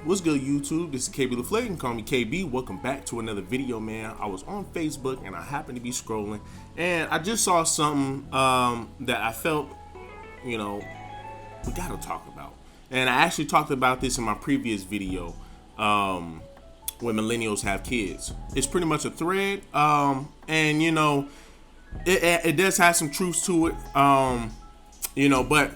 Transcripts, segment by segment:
What's good, YouTube? This is KB LaFleur. You can call me KB. Welcome back to another video, man. I was on Facebook and I happened to be scrolling, and I just saw something that I felt, we gotta talk about. And I actually talked about this in my previous video, when millennials have kids. It's pretty much a thread, and it does have some truth to it, but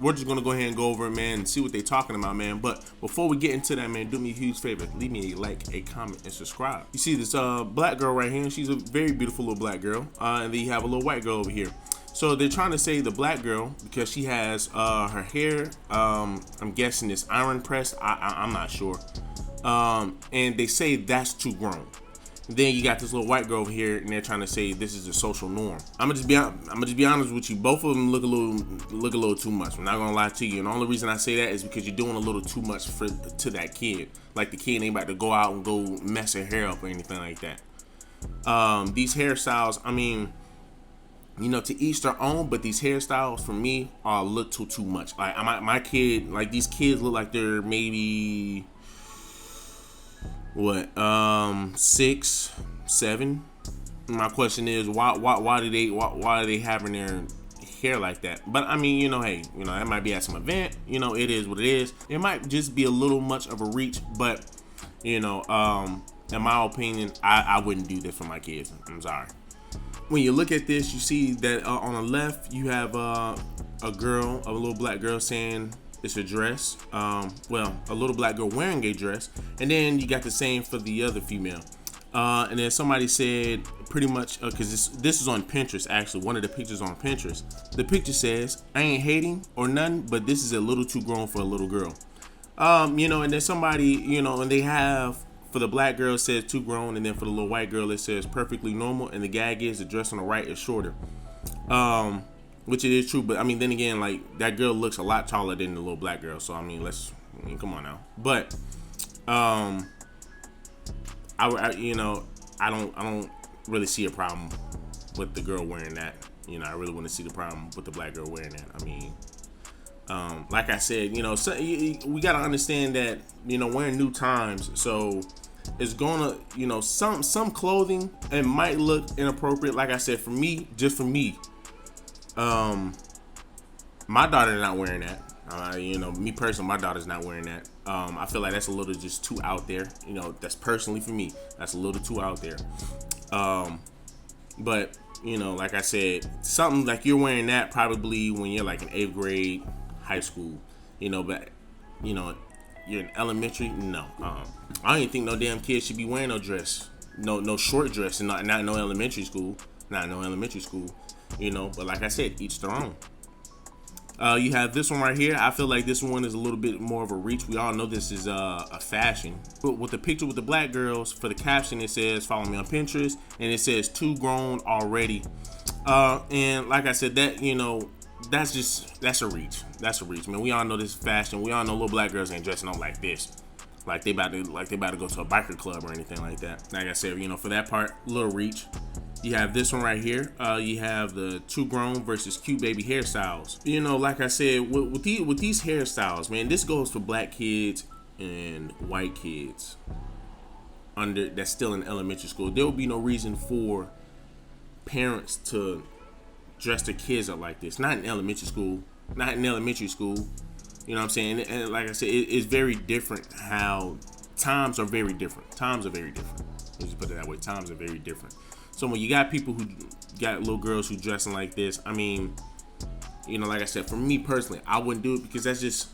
we're just gonna go ahead and go over it, man, and see what they're talking about, man. But before we get into that, man, do me a huge favor: leave me a like, a comment, and subscribe. You see this black girl right here? She's a very beautiful little black girl, and then you have a little white girl over here. So they're trying to say the black girl, because she has her hair, I'm guessing it's iron pressed. I'm not sure, and they say that's too grown. Then you got this little white girl over here, and they're trying to say this is a social norm. I'm gonna just be honest with you. Both of them look a little too much. I'm not gonna lie to you. And the only reason I say that is because you're doing a little too much to that kid. Like the kid ain't about to go out and go mess her hair up or anything like that. These hairstyles, I mean, to each their own. But these hairstyles for me are a little too much. Like my kid, like these kids look like they're maybe, 6, 7. My question is why are they having their hair like that? But I mean, hey, that might be at some event. It is what it is. It might just be a little much of a reach, but in my opinion, I wouldn't do this for my kids. I'm sorry. When you look at this, you see that on the left you have a little black girl saying it's a dress. A little black girl wearing a dress, and then you got the same for the other female. And then somebody said pretty much, because this is on Pinterest, actually, one of the pictures on Pinterest. The picture says, "I ain't hating or nothing, but this is a little too grown for a little girl." And then somebody, and they have, for the black girl it says too grown, and then for the little white girl it says perfectly normal, and the gag is the dress on the right is shorter. Which it is true, but I mean, then again, like that girl looks a lot taller than the little black girl. So I mean, come on now. But I don't really see a problem with the girl wearing that. I really want to see the problem with the black girl wearing that. I mean, like I said, so we gotta understand that we're in new times, so it's gonna, some clothing, it might look inappropriate. Like I said, for me, just for me. My daughter's not wearing that. Me personally, my daughter's not wearing that. I feel like that's a little just too out there. That's personally for me. That's a little too out there. But like I said, something like you're wearing that probably when you're like in 8th grade, high school. But you're in elementary. No, I don't even think no damn kid should be wearing no dress, no short dress, and not no elementary school. Not no elementary school. But like I said, each their own. You have this one right here. I feel like this one is a little bit more of a reach. We all know this is a fashion. But with the picture with the black girls, for the caption it says "Follow me on Pinterest," and it says "Too grown already." And like I said, that that's a reach. That's a reach, man. We all know this is fashion. We all know little black girls ain't dressing up like this. Like they about to go to a biker club or anything like that. Like I said, for that part, little reach. You have this one right here. You have the too grown versus cute baby hairstyles. Like I said, with these hairstyles, man, this goes for black kids and white kids that's still in elementary school. There will be no reason for parents to dress their kids up like this. Not in elementary school. Not in elementary school. You know what I'm saying? And like I said, it's very different how times are very different. Times are very different. Let's just put it that way. Times are very different. So when you got people who got little girls who dressing like this, I mean, like I said, for me personally, I wouldn't do it, because that's just,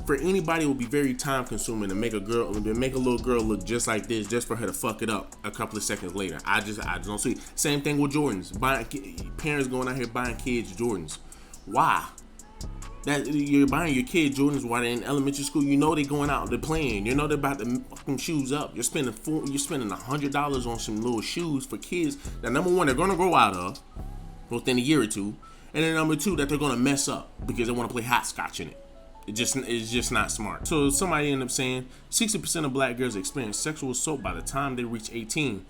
for anybody, it would be very time consuming to make a little girl look just like this, just for her to fuck it up a couple of seconds later. I just don't see it. Same thing with Jordans. Parents going out here buying kids Jordans. Why? That you're buying your kid Jordans while they're in elementary school. They're going out, they're playing. They're about to fuck them shoes up. You're spending $100 on some little shoes for kids that, number one, they're gonna grow out of within a year or two, and then number two, that they're gonna mess up because they want to play hopscotch in it. It's just not smart. So somebody ended up saying 60% of black girls experience sexual assault by the time they reach 18.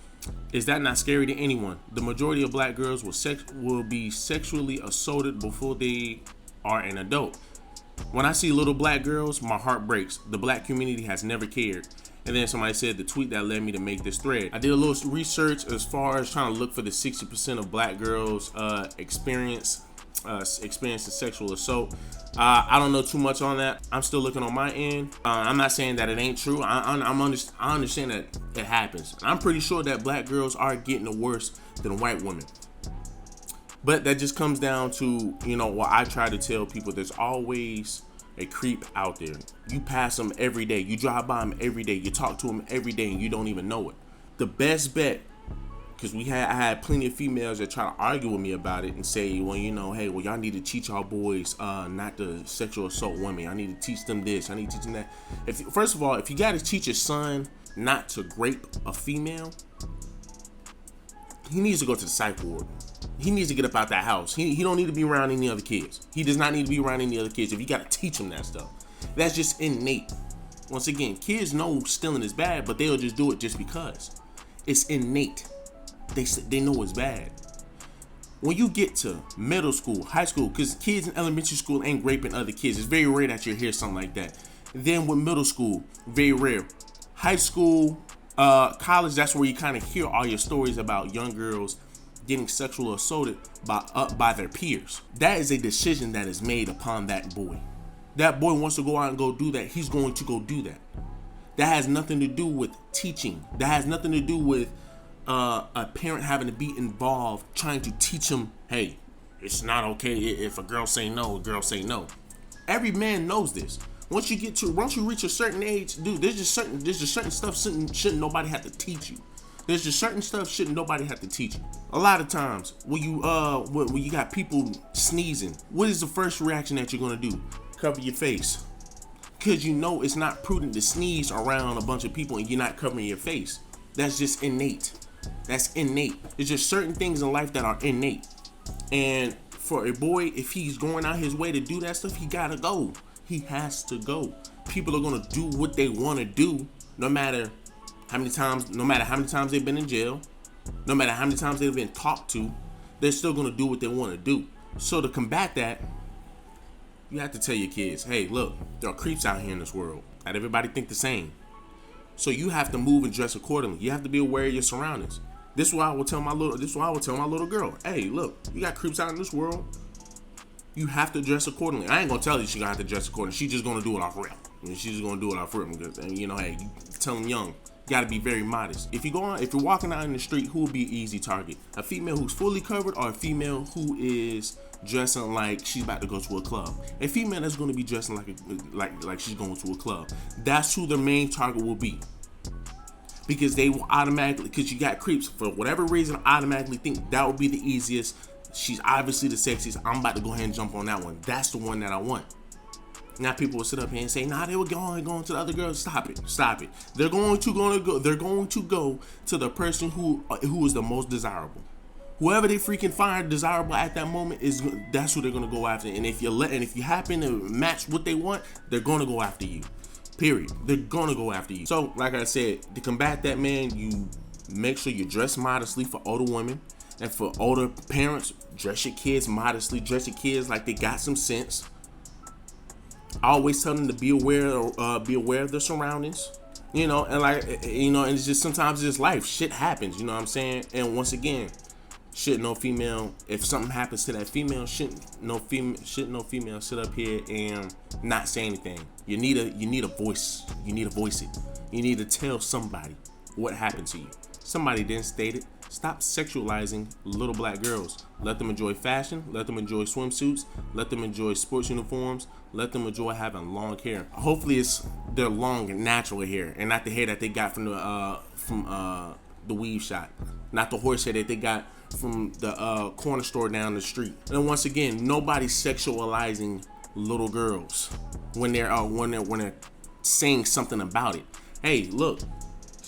Is that not scary to anyone? The majority of black girls will be sexually assaulted before they are an adult. When I see little black girls, my heart breaks. The black community has never cared. And then somebody said the tweet that led me to make this thread. I did a little research as far as trying to look for the 60% of black girls experiencing sexual assault. I don't know too much on that. I'm still looking on my end. I'm not saying that it ain't true. I understand that it happens. I'm pretty sure that black girls are getting it worse than white women. But that just comes down to, what I try to tell people. There's always a creep out there. You pass them every day. You drive by them every day. You talk to them every day and you don't even know it. The best bet, because I had plenty of females that try to argue with me about it and say, well, hey, y'all need to teach y'all boys not to sexual assault women. I need to teach them this. I need to teach them that. First of all, if you got to teach your son not to grape a female, he needs to go to the psych ward. He needs to get up out that house. He don't need to be around any other kids. He does not need to be around any other kids if you got to teach him that stuff. That's just innate. Once again, kids know stealing is bad, but they'll just do it just because. It's innate. They know it's bad. When you get to middle school, high school, because kids in elementary school ain't raping other kids. It's very rare that you hear something like that. Then with middle school, very rare. High school, college, that's where you kind of hear all your stories about young girls getting sexually assaulted by their peers. That is a decision that is made upon that boy. That boy wants to go out and go do that. He's going to go do that. That has nothing to do with teaching. That has nothing to do with a parent having to be involved trying to teach him, hey, it's not okay if a girl say no, a girl say no. Every man knows this. Once you reach a certain age, dude, there's just certain stuff shouldn't nobody have to teach you. There's just certain stuff shouldn't nobody have to teach you. A lot of times when you got people sneezing, what is the first reaction that you're gonna do? Cover your face. Cause it's not prudent to sneeze around a bunch of people and you're not covering your face. That's just innate. That's innate. There's just certain things in life that are innate. And for a boy, if he's going out his way to do that stuff, he gotta go. He has to go. People are gonna do what they wanna do, no matter how many times they've been in jail, no matter how many times they've been talked to, they're still gonna do what they wanna do. So to combat that, you have to tell your kids, hey, look, there are creeps out here in this world. Not everybody think the same. So you have to move and dress accordingly. You have to be aware of your surroundings. This is why I will tell my little girl, hey, look, you got creeps out in this world. You have to dress accordingly. I ain't gonna tell you she gonna have to dress accordingly. She's just gonna do it off rip. She's just gonna do it off rip. Hey, you tell them young. You gotta be very modest. If you're walking out in the street, who will be an easy target? A female who's fully covered or a female who is dressing like she's about to go to a club? A female that's gonna be dressing like she's going to a club. That's who the main target will be. Because they will automatically, because you got creeps, for whatever reason, automatically think that would be the easiest. She's obviously the sexiest. I'm about to go ahead and jump on that one. That's the one that I want. Now people will sit up here and say, nah, they were going to the other girls. Stop it. They're going to go to the person who is the most desirable. Whoever they freaking find desirable at that moment that's who they're gonna go after. And if you happen to match what they want, they're gonna go after you. Period. They're gonna go after you. So, like I said, to combat that, man, you make sure you dress modestly for older women. And for older parents, dress your kids modestly. Dress your kids like they got some sense. I always tell them to be aware of their surroundings. And and it's just sometimes it's life. Shit happens, you know what I'm saying? And once again, if something happens to that female, shouldn't no female sit up here and not say anything. You need a voice. You need to voice it. You need to tell somebody what happened to you. Somebody didn't state it. Stop sexualizing little black girls. Let them enjoy fashion. Let them enjoy swimsuits. Let them enjoy sports uniforms. Let them enjoy having long hair. Hopefully it's their long and natural hair and not the hair that they got from the weave shop. Not the horse hair that they got from the corner store down the street. And once again, nobody's sexualizing little girls when they're saying something about it. Hey, look,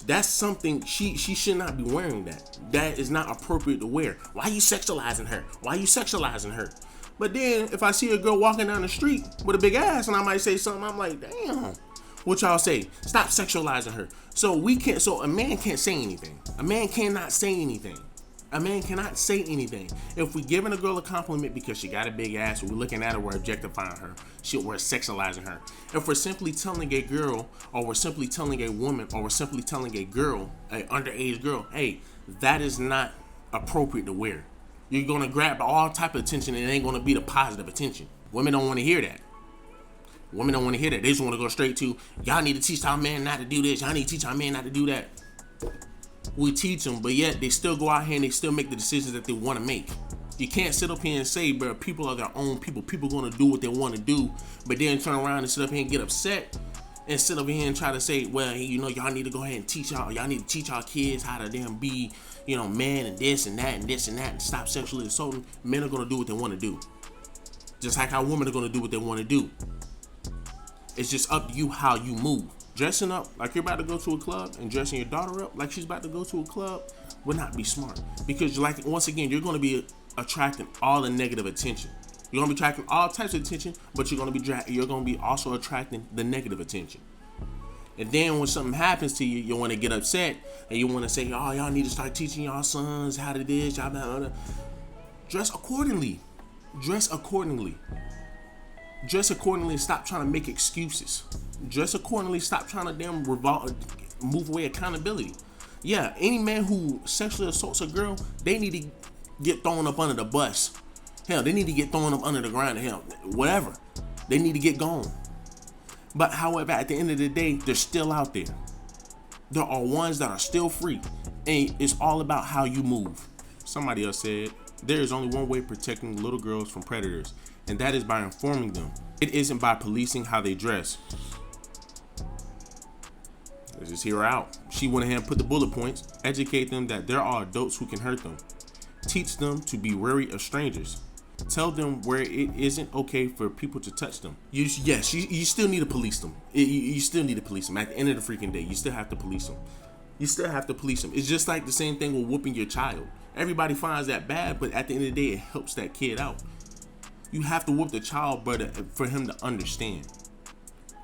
that's something she should not be wearing that. That is not appropriate to wear. Why are you sexualizing her? But then if I see a girl walking down the street with a big ass and I might say something, I'm like, damn. What y'all say? Stop sexualizing her. So a man can't say anything. A man cannot say anything. A man cannot say anything. If we're giving a girl a compliment because she got a big ass, or we're looking at her, we're objectifying her, we're sexualizing her. If we're simply telling a girl, or we're simply telling a woman, or we're simply telling a girl, an underage girl, hey, that is not appropriate to wear. You're gonna grab all type of attention, and it ain't gonna be the positive attention. Women don't want to hear that. Women don't want to hear that. They just want to go straight to, y'all need to teach our man not to do this. Y'all need to teach our man not to do that. We teach them, but yet they still go out here and they still make the decisions that they want to make. You can't sit up here and say, bro, people are their own people. People going to do what they want to do, but then turn around and sit up here and get upset and sit up here and try to say, well, you know, y'all need to go ahead and teach y'all need to teach our kids how to damn be, you know, man and this and that and this and that and stop sexually assaulting. Men are going to do what they want to do. Just like how women are going to do what they want to do. It's just up to you how you move. Dressing up like you're about to go to a club and dressing your daughter up like she's about to go to a club would not be smart. Because like, once again, you're going to be attracting all the negative attention. You're going to be attracting all types of attention, but you're going to be also attracting the negative attention. And then when something happens to you, you want to get upset and you want to say, oh, y'all need to start teaching y'all sons how to this, y'all blah, blah, blah. Dress accordingly. Dress accordingly. Dress accordingly and stop trying to make excuses. Dress accordingly, stop trying to damn move away accountability. Yeah, any man who sexually assaults a girl, they need to get thrown up under the bus. Hell, they need to get thrown up under the ground. Hell, whatever. They need to get gone. But however, at the end of the day, they're still out there. There are ones that are still free. And it's all about how you move. Somebody else said, there is only one way of protecting little girls from predators, and that is by informing them. It isn't by policing how they dress. Let's just hear her out. She went ahead and put the bullet points. Educate them that there are adults who can hurt them. Teach them to be wary of strangers. Tell them where it isn't okay for people to touch them. You still need to police them. You still need to police them. At the end of the freaking day, you still have to police them. You still have to police them. It's just like the same thing with whooping your child. Everybody finds that bad, but at the end of the day, it helps that kid out. You have to whoop the child, but for him to understand.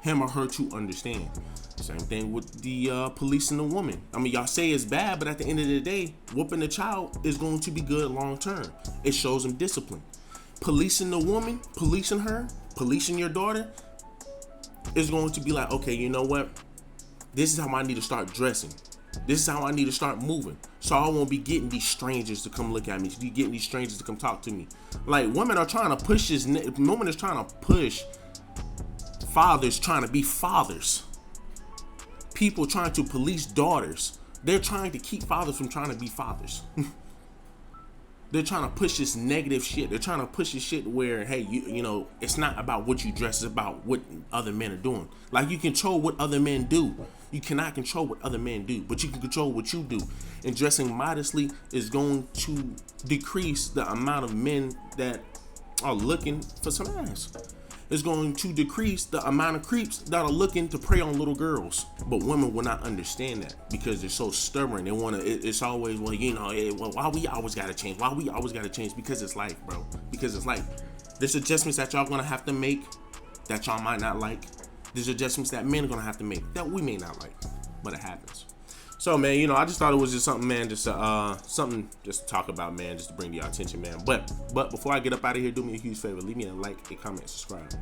Him or her to understand. Same thing with the policing the woman. I mean, y'all say it's bad, but at the end of the day, whooping the child is going to be good long term. It shows them discipline. Policing the woman, policing her, policing your daughter is going to be like, okay, you know what? This is how I need to start dressing. This is how I need to start moving. So I won't be getting these strangers to come look at me. Getting these strangers to come talk to me. Like, women are trying to push this. Women is trying to push fathers trying to be fathers. People trying to police daughters. They're trying to keep fathers from trying to be fathers. They're trying to push this negative shit. They're trying to push this shit where, hey, you know, it's not about what you dress, it's about what other men are doing. Like, you control what other men do. You cannot control what other men do, but you can control what you do. And dressing modestly is going to decrease the amount of men that are looking for some ass. It's going to decrease the amount of creeps that are looking to prey on little girls. But women will not understand that because they're so stubborn. They want to, it's always, well, you know, why we always got to change? Why we always got to change? Because it's life, bro. Because it's life. There's adjustments that y'all going to have to make that y'all might not like. There's adjustments that men are going to have to make that we may not like, but it happens. So, man, you know, I just thought it was just something, man, just something just to talk about, man, just to bring to your attention, man. But before I get up out of here, do me a huge favor. Leave me a like, a comment, subscribe.